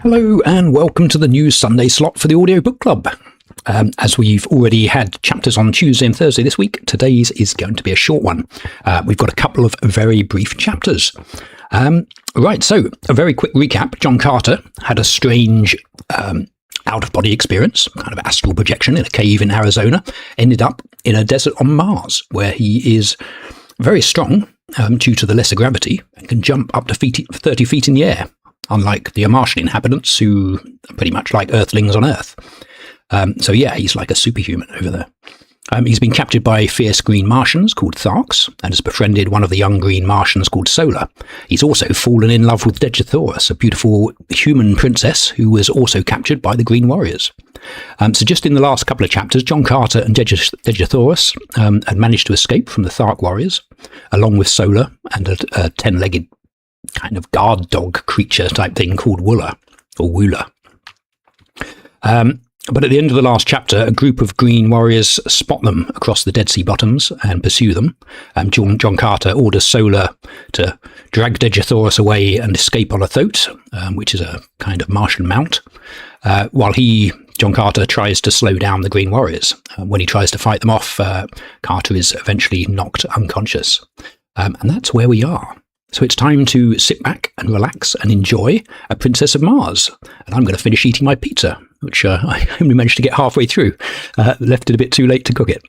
Hello and welcome to the new Sunday slot for the Audiobook Club. As we've already had chapters on Tuesday and Thursday this week, today's is going to be a short one. We've got a couple of very brief chapters. Right, so a very quick recap. John Carter had a strange out-of-body experience, kind of astral projection in a cave in Arizona, ended up in a desert on Mars, where he is very strong due to the lesser gravity and can jump up to 30 feet in the air, unlike the Martian inhabitants who are pretty much like Earthlings on Earth. So yeah, he's like a superhuman over there. He's been captured by fierce green Martians called Tharks and has befriended one of the young green Martians called Solar. He's also fallen in love with Dejathoris, a beautiful human princess who was also captured by the Green Warriors. So just in the last couple of chapters, John Carter and Dejathoris had managed to escape from the Thark Warriors, along with Solar and a 10-legged kind of guard dog creature type thing called Wooler. But at the end of the last chapter, a group of green warriors spot them across the Dead Sea bottoms and pursue them. John Carter orders Solar to drag Dejathoris away and escape on a thoat, which is a kind of Martian mount, while John Carter tries to slow down the green warriors. When he tries to fight them off, Carter is eventually knocked unconscious. And that's where we are. So it's time to sit back and relax and enjoy A Princess of Mars. And I'm going to finish eating my pizza, which I only managed to get halfway through. Left it a bit too late to cook it.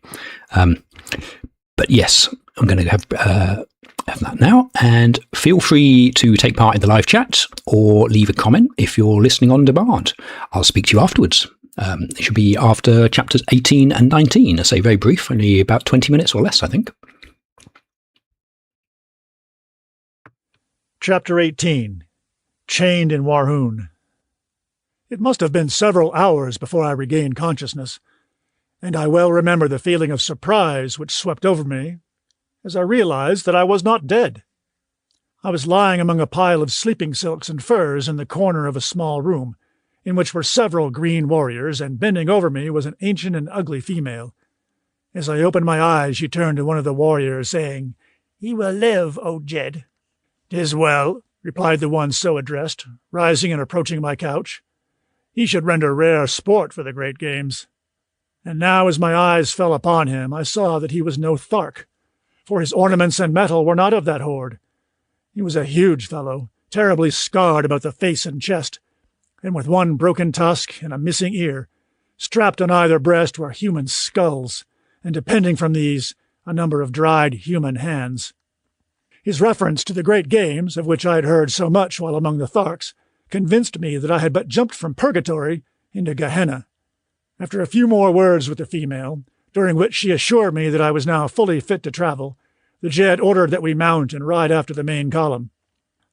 But yes, I'm going to have that now. And feel free to take part in the live chat or leave a comment if you're listening on demand. I'll speak to you afterwards. It should be after chapters 18 and 19. I say very brief, only about 20 minutes or less, I think. Chapter 18. Chained in Warhoon. It must have been several hours before I regained consciousness, and I well remember the feeling of surprise which swept over me as I realized that I was not dead. I was lying among a pile of sleeping silks and furs in the corner of a small room, in which were several green warriors, and bending over me was an ancient and ugly female. As I opened my eyes, she turned to one of the warriors, saying, "He will live, O Jed." "'Tis well," replied the one so addressed, rising and approaching my couch. "He should render rare sport for the great games." And now as my eyes fell upon him, I saw that he was no Thark, for his ornaments and metal were not of that horde. He was a huge fellow, terribly scarred about the face and chest, and with one broken tusk and a missing ear. Strapped on either breast were human skulls, and depending from these, a number of dried human hands. His reference to the great games, of which I had heard so much while among the Tharks, convinced me that I had but jumped from purgatory into Gehenna. After a few more words with the female, during which she assured me that I was now fully fit to travel, the Jed ordered that we mount and ride after the main column.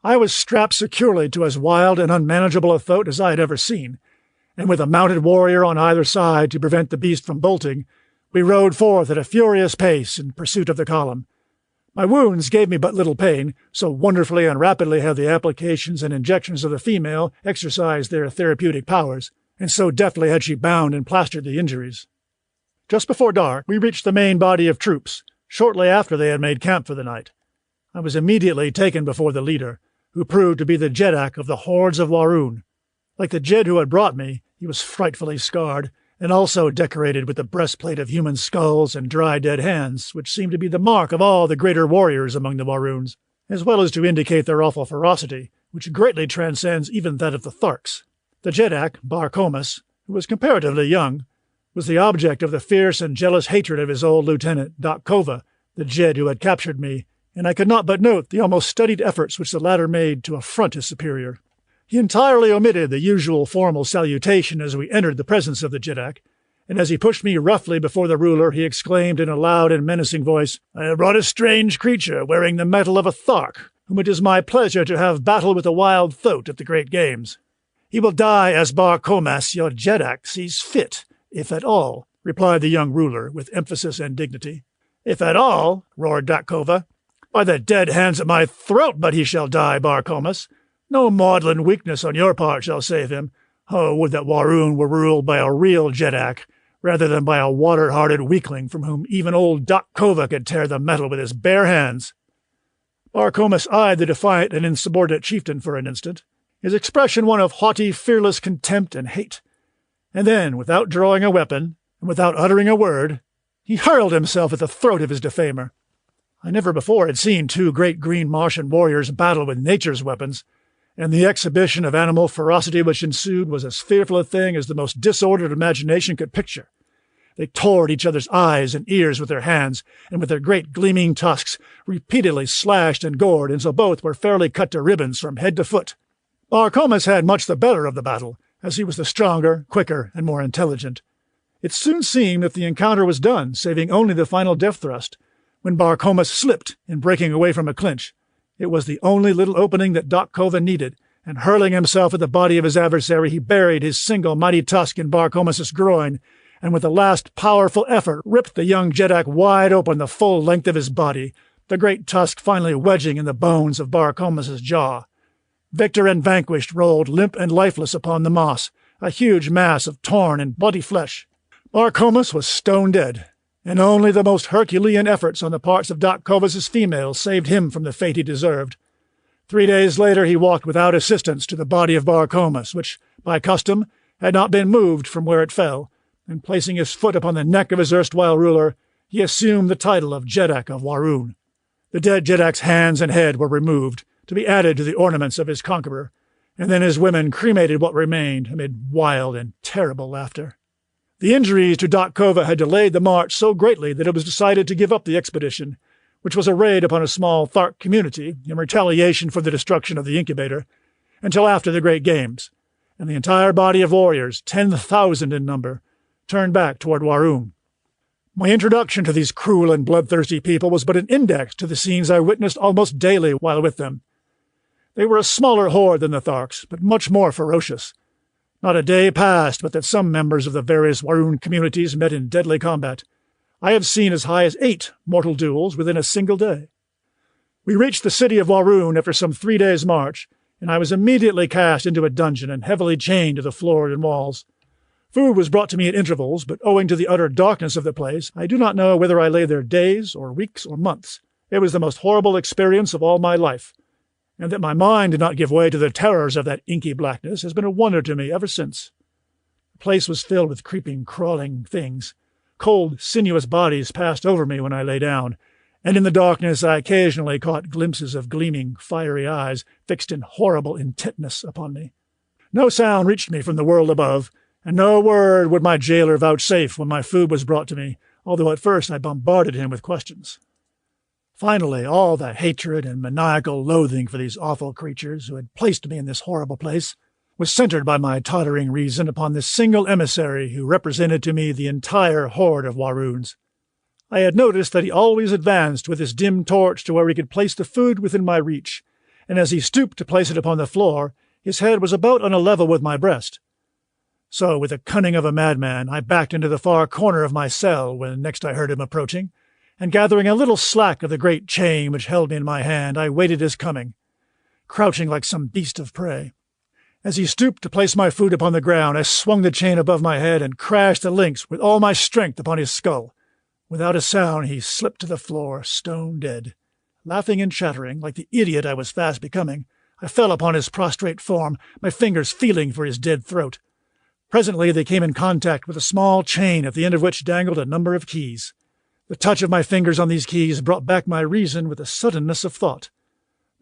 I was strapped securely to as wild and unmanageable a thoat as I had ever seen, and with a mounted warrior on either side to prevent the beast from bolting, we rode forth at a furious pace in pursuit of the column. My wounds gave me but little pain, so wonderfully and rapidly had the applications and injections of the female exercised their therapeutic powers, and so deftly had she bound and plastered the injuries. Just before dark, we reached the main body of troops, shortly after they had made camp for the night. I was immediately taken before the leader, who proved to be the Jedak of the hordes of Warhoon. Like the Jed who had brought me, he was frightfully scarred, and also decorated with the breastplate of human skulls and dry dead hands, which seemed to be the mark of all the greater warriors among the Warhoons, as well as to indicate their awful ferocity, which greatly transcends even that of the Tharks. The Jedak, Barcomus, who was comparatively young, was the object of the fierce and jealous hatred of his old lieutenant, Dakova, the Jed who had captured me, and I could not but note the almost studied efforts which the latter made to affront his superior. He entirely omitted the usual formal salutation as we entered the presence of the Jedak, and as he pushed me roughly before the ruler, he exclaimed in a loud and menacing voice, "I have brought a strange creature wearing the metal of a Thark, whom it is my pleasure to have battle with a wild thoat at the great games. He will die as Barcomas, your Jedak, sees fit, if at all," replied the young ruler with emphasis and dignity. "If at all," roared Dakova, "by the dead hands at my throat, but he shall die, Barcomas. No maudlin weakness on your part shall save him. Oh, would that Warhoon were ruled by a real Jedak, rather than by a water-hearted weakling from whom even old Dakova could tear the metal with his bare hands." Barcomas eyed the defiant and insubordinate chieftain for an instant. his expression one of haughty, fearless contempt and hate. And then, without drawing a weapon, and without uttering a word, he hurled himself at the throat of his defamer. I never before had seen two great green Martian warriors battle with nature's weapons, and the exhibition of animal ferocity which ensued was as fearful a thing as the most disordered imagination could picture. They tore at each other's eyes and ears with their hands, and with their great gleaming tusks repeatedly slashed and gored until both were fairly cut to ribbons from head to foot. Barcomas had much the better of the battle, as he was the stronger, quicker, and more intelligent. It soon seemed that the encounter was done, saving only the final death thrust, when Barcomas slipped in breaking away from a clinch. It was the only little opening that Doc Cova needed, and hurling himself at the body of his adversary, he buried his single mighty tusk in Barcomas's groin, and with a last powerful effort ripped the young Jeddak wide open the full length of his body, the great tusk finally wedging in the bones of Barcomas's jaw. Victor and vanquished rolled limp and lifeless upon the moss, a huge mass of torn and bloody flesh. Barcomas was stone dead, and only the most Herculean efforts on the parts of Doc Covas's females saved him from the fate he deserved. 3 days later he walked without assistance to the body of Barcomas, which, by custom, had not been moved from where it fell, and placing his foot upon the neck of his erstwhile ruler, he assumed the title of Jeddak of Warun. The dead Jeddak's hands and head were removed, to be added to the ornaments of his conqueror, and then his women cremated what remained amid wild and terrible laughter. The injuries to Doc Cova had delayed the march so greatly that it was decided to give up the expedition, which was a raid upon a small Thark community in retaliation for the destruction of the incubator, until after the Great Games, and the entire body of warriors, 10,000 in number, turned back toward Warun. My introduction to these cruel and bloodthirsty people was but an index to the scenes I witnessed almost daily while with them. They were a smaller horde than the Tharks, but much more ferocious. Not a day passed but that some members of the various Warun communities met in deadly combat. I have seen as high as 8 mortal duels within a single day. We reached the city of Warun after some 3 days' march, and I was immediately cast into a dungeon and heavily chained to the floor and walls. Food was brought to me at intervals, but owing to the utter darkness of the place, I do not know whether I lay there days or weeks or months. It was the most horrible experience of all my life, and that my mind did not give way to the terrors of that inky blackness has been a wonder to me ever since. The place was filled with creeping, crawling things. Cold, sinuous bodies passed over me when I lay down, and in the darkness I occasionally caught glimpses of gleaming, fiery eyes fixed in horrible intentness upon me. No sound reached me from the world above, and no word would my jailer vouchsafe when my food was brought to me, although at first I bombarded him with questions. Finally, all the hatred and maniacal loathing for these awful creatures who had placed me in this horrible place was centered by my tottering reason upon this single emissary who represented to me the entire horde of Waruns. I had noticed that he always advanced with his dim torch to where he could place the food within my reach, and as he stooped to place it upon the floor, his head was about on a level with my breast. So, with the cunning of a madman, I backed into the far corner of my cell when next I heard him approaching, and gathering a little slack of the great chain which held me in my hand, I waited his coming, crouching like some beast of prey. As he stooped to place my food upon the ground, I swung the chain above my head and crashed the links with all my strength upon his skull. Without a sound, he slipped to the floor, stone dead. Laughing and chattering, like the idiot I was fast becoming, I fell upon his prostrate form, my fingers feeling for his dead throat. Presently they came in contact with a small chain at the end of which dangled a number of keys. The touch of my fingers on these keys brought back my reason with the suddenness of thought.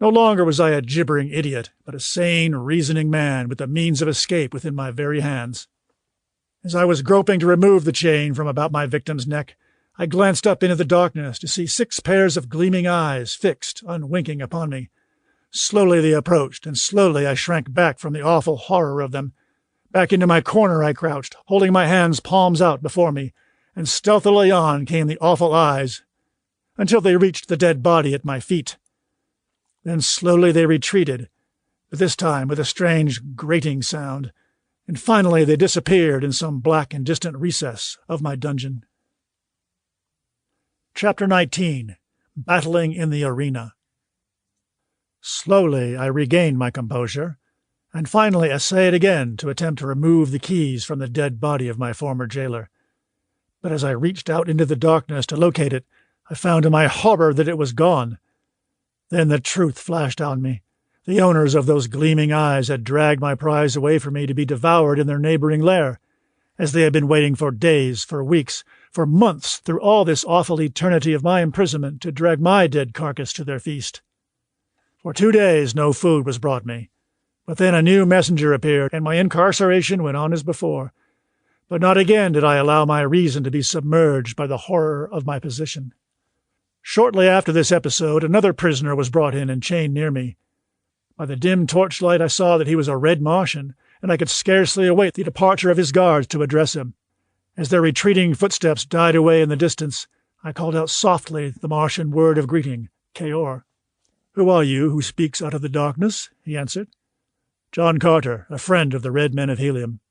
No longer was I a gibbering idiot, but a sane, reasoning man with the means of escape within my very hands. As I was groping to remove the chain from about my victim's neck, I glanced up into the darkness to see 6 pairs of gleaming eyes fixed, unwinking upon me. Slowly they approached, and slowly I shrank back from the awful horror of them. Back into my corner I crouched, holding my hands palms out before me, and stealthily on came the awful eyes, until they reached the dead body at my feet. Then slowly they retreated, but this time with a strange grating sound, and finally they disappeared in some black and distant recess of my dungeon. Chapter 19. Battling in the Arena. Slowly I regained my composure, and finally essayed again to attempt to remove the keys from the dead body of my former jailer. But as I reached out into the darkness to locate it, I found to my horror that it was gone. Then the truth flashed on me. The owners of those gleaming eyes had dragged my prize away from me to be devoured in their neighboring lair, as they had been waiting for days, for weeks, for months, through all this awful eternity of my imprisonment, to drag my dead carcass to their feast. For 2 days no food was brought me, but then a new messenger appeared, and my incarceration went on as before. But not again did I allow my reason to be submerged by the horror of my position. Shortly after this episode, another prisoner was brought in and chained near me. By the dim torchlight I saw that he was a red Martian, and I could scarcely await the departure of his guards to address him. As their retreating footsteps died away in the distance, I called out softly the Martian word of greeting, Kaor. "Who are you who speaks out of the darkness?" he answered. "John Carter, a friend of the Red Men of Helium."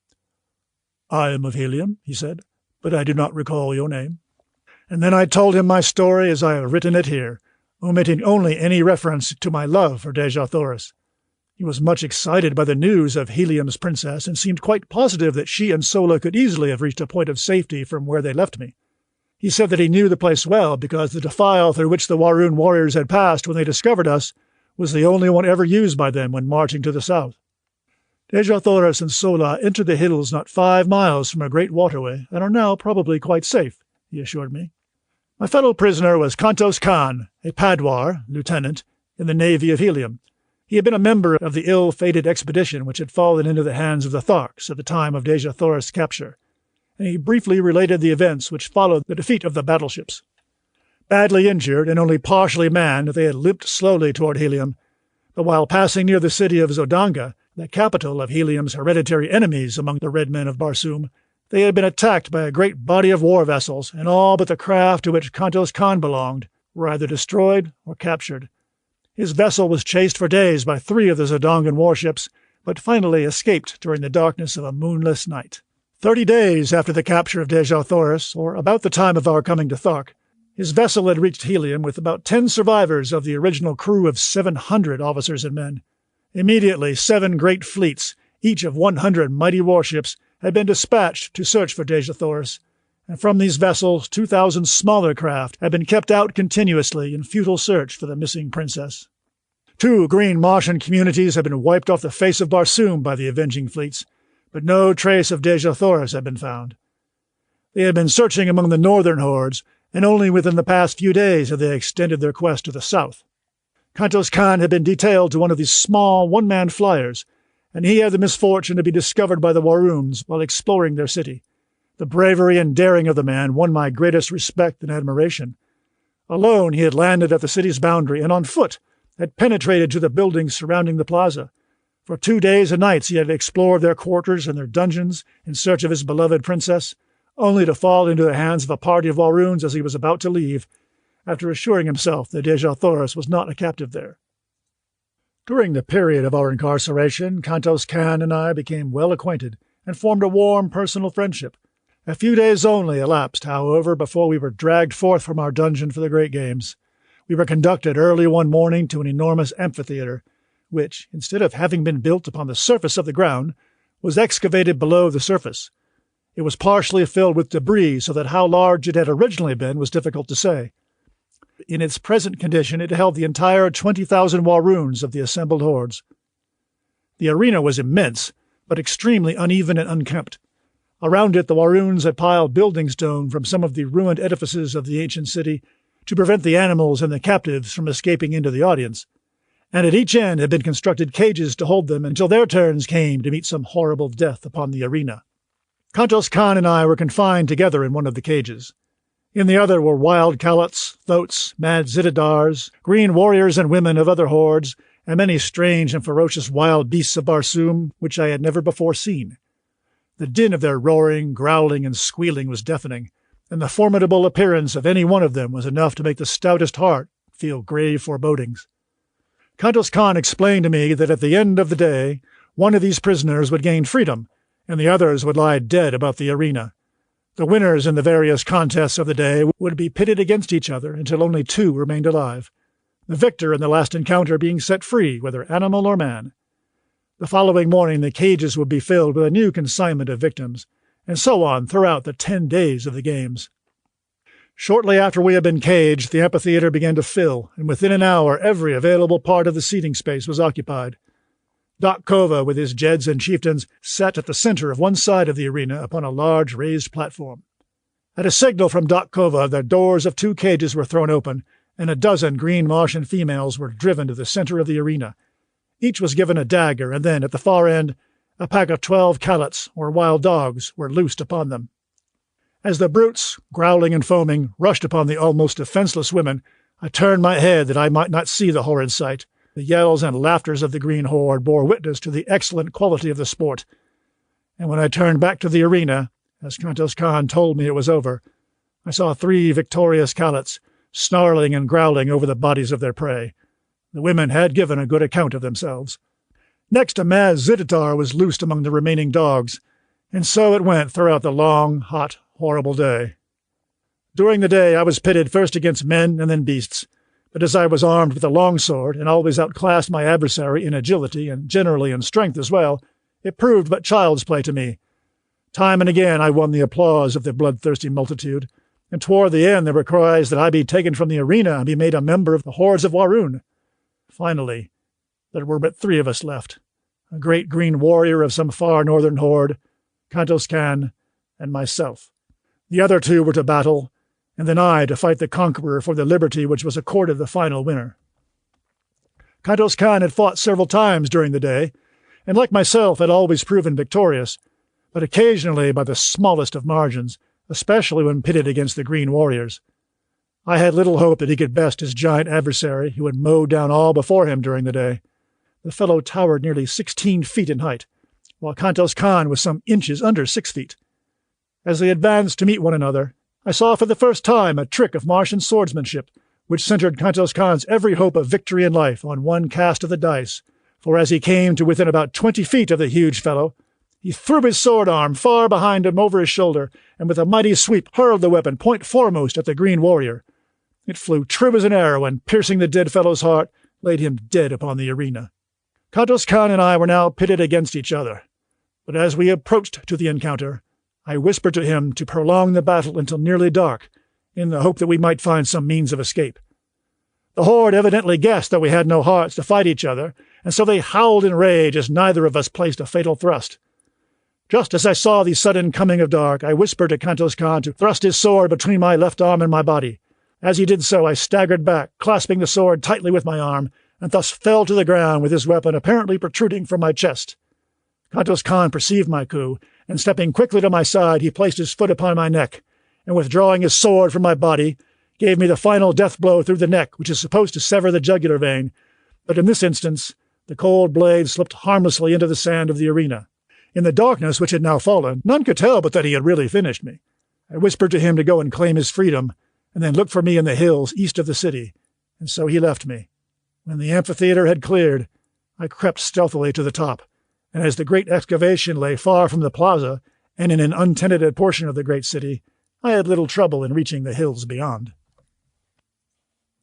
"I am of Helium," he said, "but I do not recall your name." And then I told him my story as I have written it here, omitting only any reference to my love for Dejah Thoris. He was much excited by the news of Helium's princess and seemed quite positive that she and Sola could easily have reached a point of safety from where they left me. He said that he knew the place well because the defile through which the Waroon warriors had passed when they discovered us was the only one ever used by them when marching to the south. Dejah Thoris and Sola entered the hills not 5 miles from a great waterway and are now probably quite safe, he assured me. My fellow prisoner was Kantos Khan, a Padwar, lieutenant, in the Navy of Helium. He had been a member of the ill-fated expedition which had fallen into the hands of the Tharks at the time of Dejah Thoris' capture, and he briefly related the events which followed the defeat of the battleships. Badly injured and only partially manned, they had limped slowly toward Helium, but while passing near the city of Zodanga, the capital of Helium's hereditary enemies among the Red Men of Barsoom, they had been attacked by a great body of war vessels, and all but the craft to which Kantos Khan belonged were either destroyed or captured. His vessel was chased for days by 3 of the Zodangan warships, but finally escaped during the darkness of a moonless night. 30 days after the capture of Dejah Thoris, or about the time of our coming to Thark, his vessel had reached Helium with about 10 survivors of the original crew of 700 officers and men. Immediately, 7 great fleets, each of 100 mighty warships, had been dispatched to search for Dejah Thoris, and from these vessels 2,000 smaller craft had been kept out continuously in futile search for the missing princess. 2 green Martian communities had been wiped off the face of Barsoom by the avenging fleets, but no trace of Dejah Thoris had been found. They had been searching among the northern hordes, and only within the past few days had they extended their quest to the south. Kantos Khan had been detailed to one of these small one-man flyers, and he had the misfortune to be discovered by the Waroons while exploring their city. The bravery and daring of the man won my greatest respect and admiration. Alone he had landed at the city's boundary and on foot had penetrated to the buildings surrounding the plaza. For 2 days and nights he had explored their quarters and their dungeons in search of his beloved princess, only to fall into the hands of a party of Waroons as he was about to leave, after assuring himself that Dejah Thoris was not a captive there. During the period of our incarceration, Kantos Khan and I became well acquainted and formed a warm personal friendship. A few days only elapsed, however, before we were dragged forth from our dungeon for the great games. We were conducted early one morning to an enormous amphitheatre, which, instead of having been built upon the surface of the ground, was excavated below the surface. It was partially filled with debris, so that how large it had originally been was difficult to say. In its present condition, it held the entire 20,000 Waroons of the assembled hordes. The arena was immense, but extremely uneven and unkempt. Around it the Waroons had piled building stone from some of the ruined edifices of the ancient city to prevent the animals and the captives from escaping into the audience, and at each end had been constructed cages to hold them until their turns came to meet some horrible death upon the arena. Kantos Khan and I were confined together in one of the cages. In the other were wild Kalots, Thoats, mad Zitadars, green warriors and women of other hordes, and many strange and ferocious wild beasts of Barsoom which I had never before seen. The din of their roaring, growling, and squealing was deafening, and the formidable appearance of any one of them was enough to make the stoutest heart feel grave forebodings. Kantos Khan explained to me that at the end of the day, one of these prisoners would gain freedom, and the others would lie dead about the arena. The winners in the various contests of the day would be pitted against each other until only 2 remained alive, the victor in the last encounter being set free, whether animal or man. The following morning the cages would be filled with a new consignment of victims, and so on throughout the 10 days of the games. Shortly after we had been caged, the amphitheater began to fill, and within an hour every available part of the seating space was occupied. Doc Kova, with his jeds and chieftains, sat at the center of one side of the arena upon a large raised platform. At a signal from Doc Kova, the doors of 2 cages were thrown open, and a dozen green Martian females were driven to the center of the arena. Each was given a dagger, and then, at the far end, a pack of 12 callets, or wild dogs, were loosed upon them. As the brutes, growling and foaming, rushed upon the almost defenseless women, I turned my head that I might not see the horrid sight. The yells and laughters of the green horde bore witness to the excellent quality of the sport. And when I turned back to the arena, as Kantos Khan told me it was over, I saw 3 victorious callets, snarling and growling over the bodies of their prey. The women had given a good account of themselves. Next, a mad Zititar was loosed among the remaining dogs, and so it went throughout the long, hot, horrible day. During the day I was pitted first against men and then beasts, but as I was armed with a longsword and always outclassed my adversary in agility and generally in strength as well, it proved but child's play to me. Time and again I won the applause of the bloodthirsty multitude, and toward the end there were cries that I be taken from the arena and be made a member of the hordes of Warun. Finally, there were but 3 of us left, a great green warrior of some far northern horde, Kantos Khan, and myself. The other 2 were to battle, and then I to fight the conqueror for the liberty which was accorded the final winner. Kantos Khan had fought several times during the day, and like myself had always proven victorious, but occasionally by the smallest of margins, especially when pitted against the green warriors. I had little hope that he could best his giant adversary, who had mowed down all before him during the day. The fellow towered nearly 16 feet in height, while Kantos Khan was some inches under 6 feet. As they advanced to meet one another, I saw for the first time a trick of Martian swordsmanship, which centered Kantos Khan's every hope of victory in life on one cast of the dice, for as he came to within about 20 feet of the huge fellow, he threw his sword arm far behind him over his shoulder, and with a mighty sweep hurled the weapon point foremost at the green warrior. It flew true as an arrow, and piercing the dead fellow's heart, laid him dead upon the arena. Kantos Khan and I were now pitted against each other, but as we approached to the encounter, I whispered to him to prolong the battle until nearly dark, in the hope that we might find some means of escape. The horde evidently guessed that we had no hearts to fight each other, and so they howled in rage as neither of us placed a fatal thrust. Just as I saw the sudden coming of dark, I whispered to Kantos Khan to thrust his sword between my left arm and my body. As he did so, I staggered back, clasping the sword tightly with my arm, and thus fell to the ground with his weapon apparently protruding from my chest. Kantos Khan perceived my coup, and stepping quickly to my side, he placed his foot upon my neck, and withdrawing his sword from my body, gave me the final death blow through the neck, which is supposed to sever the jugular vein, but in this instance the cold blade slipped harmlessly into the sand of the arena. In the darkness which had now fallen, none could tell but that he had really finished me. I whispered to him to go and claim his freedom, and then look for me in the hills east of the city, and so he left me. When the amphitheater had cleared, I crept stealthily to the top, and as the great excavation lay far from the plaza and in an untenanted portion of the great city, I had little trouble in reaching the hills beyond.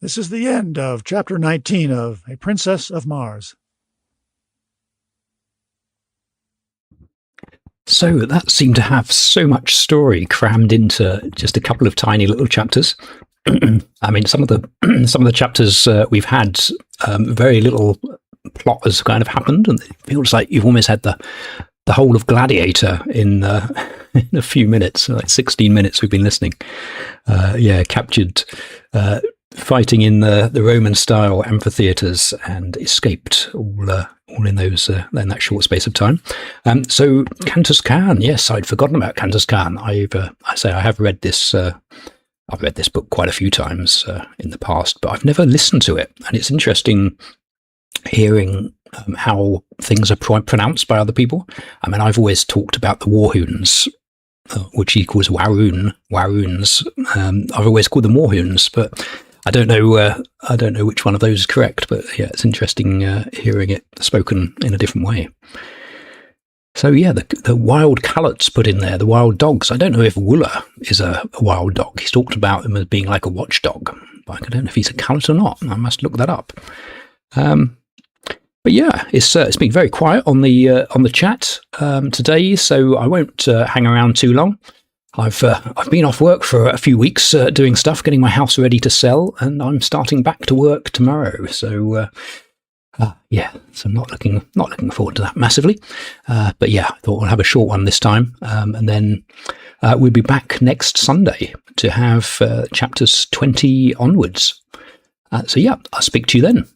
This is the end of Chapter 19 of A Princess of Mars. So that seemed to have so much story crammed into just a couple of tiny little chapters. I mean, some of the chapters we've had, very little plot has kind of happened, and it feels like you've almost had the whole of Gladiator in in a few minutes, like 16 minutes we've been listening. Captured fighting in the Roman style amphitheaters and escaped all in those in that short space of time. So Kantos Khan, yes, I'd forgotten about Kantos Khan. I have read this. I've read this book quite a few times in the past, but I've never listened to it, and it's interesting hearing how things are pronounced by other people. I mean, I've always talked about the Warhoons, which equals Waruns. I've always called them Warhoons, but I don't know which one of those is correct. But yeah, it's interesting hearing it spoken in a different way. So yeah, the wild callets put in there, the wild dogs. I don't know if Wooler is a wild dog. He's talked about him as being like a watchdog, but I don't know if he's a callet or not. I must look that up. But yeah, it's been very quiet on the chat today, so I won't hang around too long. I've been off work for a few weeks doing stuff, getting my house ready to sell, and I'm starting back to work tomorrow. So so I'm not looking forward to that massively. But yeah, I thought we'll have a short one this time, and then we'll be back next Sunday to have chapters 20 onwards. So yeah, I'll speak to you then.